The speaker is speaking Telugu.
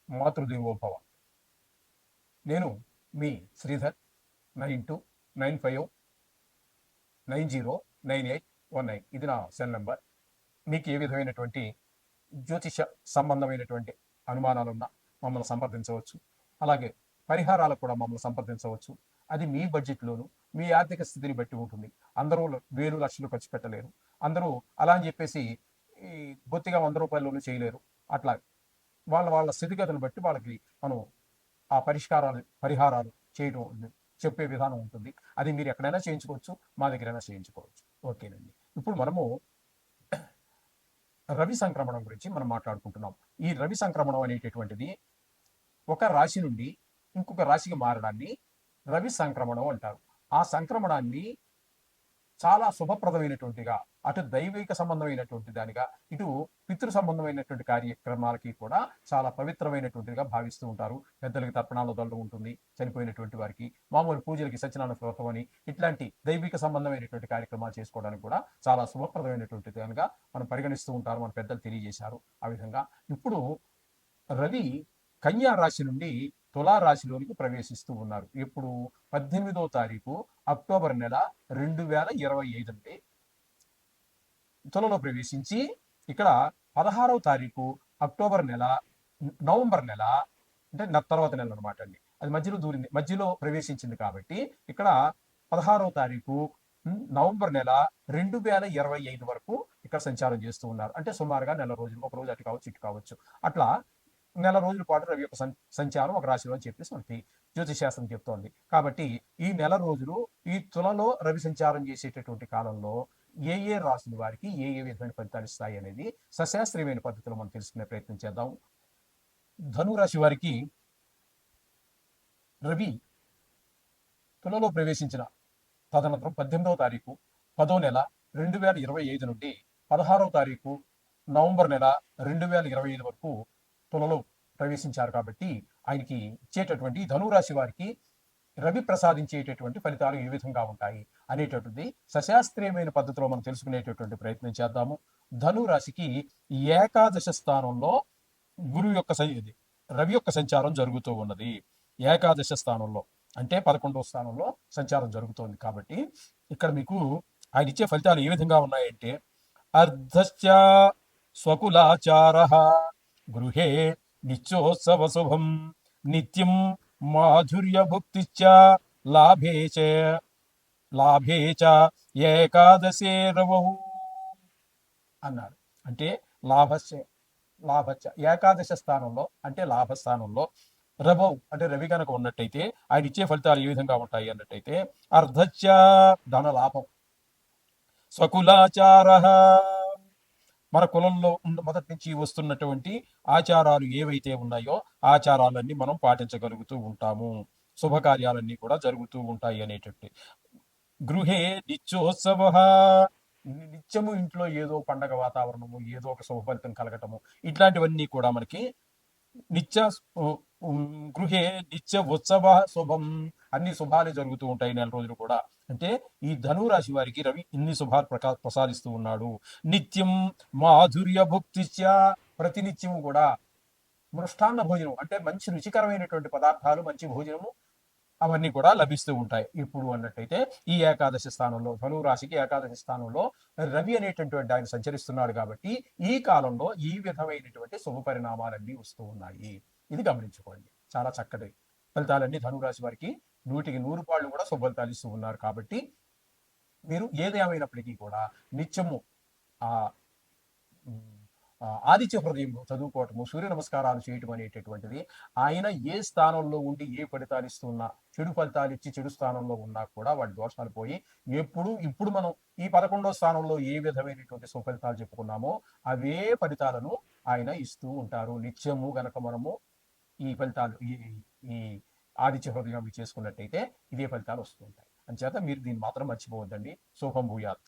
మాతృదేవోభవ. నేను మీ శ్రీధర్. 9295909819 ఇది నా సెల్ నెంబర్. మీకు ఏ విధమైనటువంటి జ్యోతిష సంబంధమైనటువంటి అనుమానాలున్నా మమ్మల్ని సంప్రదించవచ్చు. అలాగే పరిహారాలకు కూడా మమ్మల్ని సంప్రదించవచ్చు. అది మీ బడ్జెట్లోను మీ ఆర్థిక స్థితిని బట్టి ఉంటుంది. అందరూ వేలు లక్షలు ఖర్చు పెట్టలేరు. అందరూ అలా అని చెప్పేసి ఈ బొత్తిగా 100 రూపాయల్లోనూ చేయలేరు. అట్లా వాళ్ళ వాళ్ళ స్థితిగతులను బట్టి వాళ్ళకి మనం ఆ పరిహారాలు చేయడం చెప్పే విధానం ఉంటుంది. అది మీరు ఎక్కడైనా చేయించుకోవచ్చు, మా దగ్గరైనా చేయించుకోవచ్చు. ఓకేనండి. ఇప్పుడు మనము రవి సంక్రమణం గురించి మనం మాట్లాడుకుంటున్నాం. ఈ రవి సంక్రమణం అనేటటువంటిది ఒక రాశి నుండి ఇంకొక రాశికి మారడాన్ని రవి సంక్రమణం అంటారు. ఆ సంక్రమణాన్ని చాలా శుభప్రదమైనటువంటిగా, అటు దైవిక సంబంధమైనటువంటి దానిగా, ఇటు పితృ సంబంధమైనటువంటి కార్యక్రమాలకి కూడా చాలా పవిత్రమైనటువంటిగా భావిస్తూ ఉంటారు. పెద్దలకి తర్పణాలు వదలడం ఉంటుంది, చనిపోయినటువంటి వారికి మామూలు పూజలకి సత్యనారాయణ వ్రతం అని ఇట్లాంటి దైవిక సంబంధమైనటువంటి కార్యక్రమాలు చేసుకోవడానికి కూడా చాలా శుభప్రదమైనటువంటి దానిగా మనం పరిగణిస్తూ ఉంటారు. మన పెద్దలు తెలియజేశారు ఆ విధంగా. ఇప్పుడు రవి కన్యా రాశి నుండి తులారాశిలోనికి ప్రవేశిస్తూ ఉన్నారు. ఇప్పుడు 18వ తారీఖు అక్టోబర్ నెల 2025 అంటే తులలో ప్రవేశించి ఇక్కడ 16వ తారీఖు నవంబర్ నెల అంటే తర్వాత నెల అనమాట అండి. అది మధ్యలో దూరింది, మధ్యలో ప్రవేశించింది కాబట్టి ఇక్కడ 16వ తారీఖు నవంబర్ నెల 2025 వరకు ఇక్కడ సంచారం చేస్తూ ఉన్నారు. అంటే సుమారుగా నెల రోజులు, ఒక రోజు అటు కావచ్చు ఇటు కావచ్చు, అట్లా నెల రోజుల పాటు రవి యొక్క సంచారం ఒక రాశిలో అని చెప్పేసి మనకి జ్యోతిశాస్త్రం చెప్తోంది. కాబట్టి ఈ నెల రోజులు ఈ తులలో రవి సంచారం చేసేటటువంటి కాలంలో ఏ ఏ రాశుల వారికి ఏ ఏ విధమైన ఫలితాలు ఇస్తాయి అనేది సశాస్త్రీయమైన పద్ధతిలో మనం తెలుసుకునే ప్రయత్నం చేద్దాం. ధనురాశి వారికి రవి తులలో ప్రవేశించిన తదనంతరం 18వ తారీఖు 10వ నెల 2025 నుండి 16వ తారీఖు నవంబర్ నెల 2025 వరకు తులలో ప్రవేశించారు. కాబట్టి ఆయనకి ఇచ్చేటటువంటి ధనురాశి వారికి రవి ప్రసాదించేటటువంటి ఫలితాలు ఏ విధంగా ఉంటాయి అనేటటువంటి సశాస్త్రీయమైన పద్ధతిలో మనం తెలుసుకునేటటువంటి ప్రయత్నం చేద్దాము. ధనురాశికి ఏకాదశ స్థానంలో రవి యొక్క సంచారం జరుగుతూ ఉన్నది. ఏకాదశ స్థానంలో అంటే 11వ స్థానంలో సంచారం జరుగుతోంది. కాబట్టి ఇక్కడ మీకు ఆయన ఇచ్చే ఫలితాలు ఏ విధంగా ఉన్నాయంటే, అర్ధశ్చ స్వకులాచార గృహే నిత్యోత్సవ శుభం నిత్యం మాధుర్య భుక్తిశ్చ లాభే చ ఏకాదశే రవహు అన్నారు. అంటే లాభశ్చ ఏకాదశ స్థానంలో అంటే లాభస్థానంలో రవౌ అంటే రవి కనుక ఉన్నట్టయితే ఆయన ఇచ్చే ఫలితాలు ఏ విధంగా ఉంటాయి అన్నట్టయితే, అర్ధశ్చ ధన లాభం, స్వకులాచార మన కులంలో మొదటి నుంచి వస్తున్నటువంటి ఆచారాలు ఏవైతే ఉన్నాయో ఆచారాలన్నీ మనం పాటించగలుగుతూ ఉంటాము, శుభకార్యాలన్నీ కూడా జరుగుతూ ఉంటాయి అనేటట్టు. గృహే నిత్యోత్సవ నిత్యము ఇంట్లో ఏదో పండగ వాతావరణము, ఏదో ఒక శుభ ఫలితం కలగటము, ఇట్లాంటివన్నీ కూడా మనకి గృహే నిత్య ఉత్సవ శుభం, అన్ని శుభాలే జరుగుతూ ఉంటాయి నెల రోజులు కూడా. అంటే ఈ ధనురాశి వారికి రవి ఇన్ని శుభాలు ప్రసాదిస్తూ ఉన్నాడు. నిత్యం మాధుర్య భుక్తిశ్చ ప్రతినిత్యము కూడా మృష్టాన్న భోజనం అంటే మంచి రుచికరమైనటువంటి పదార్థాలు, మంచి భోజనము అవన్నీ కూడా లభిస్తూ ఉంటాయి. ఇప్పుడు అన్నట్టయితే ఈ ఏకాదశి స్థానంలో ధనురాశికి ఏకాదశి స్థానంలో రవి అనేటటువంటి ఆయన సంచరిస్తున్నాడు. కాబట్టి ఈ కాలంలో ఈ విధమైనటువంటి శుభ పరిణామాలన్నీ వస్తూ ఉన్నాయి. ఇది గమనించుకోండి. చాలా చక్కటి ఫలితాలన్నీ ధనురాశి వారికి 100కి 100 పాళ్ళు కూడా శుభ ఫలితాలు ఇస్తూ ఉన్నారు. కాబట్టి మీరు ఏదేమైనప్పటికీ కూడా నిత్యము ఆ ఆదిత్య హృదయం చదువుకోవటము, సూర్య నమస్కారాలు చేయటం అనేటటువంటిది ఆయన ఏ స్థానంలో ఉండి ఏ ఫలితాలు ఇస్తున్నా, చెడు ఫలితాలు ఇచ్చి చెడు స్థానంలో ఉన్నా కూడా వాటి దోషాలు పోయి ఇప్పుడు మనం ఈ 11వ స్థానంలో ఏ విధమైనటువంటి సుఫలితాలు చెప్పుకున్నామో అవే ఫలితాలను ఆయన ఇస్తూ ఉంటారు నిత్యము. గనక మనము ఈ ఫలితాలు ఈ ఆదిత్య హృదయం చేసుకున్నట్టయితే ఇదే ఫలితాలు వస్తూ ఉంటాయి. అంచేత మీరు దీన్ని మాత్రం మర్చిపోవద్దండి. శుభం భూయాత్.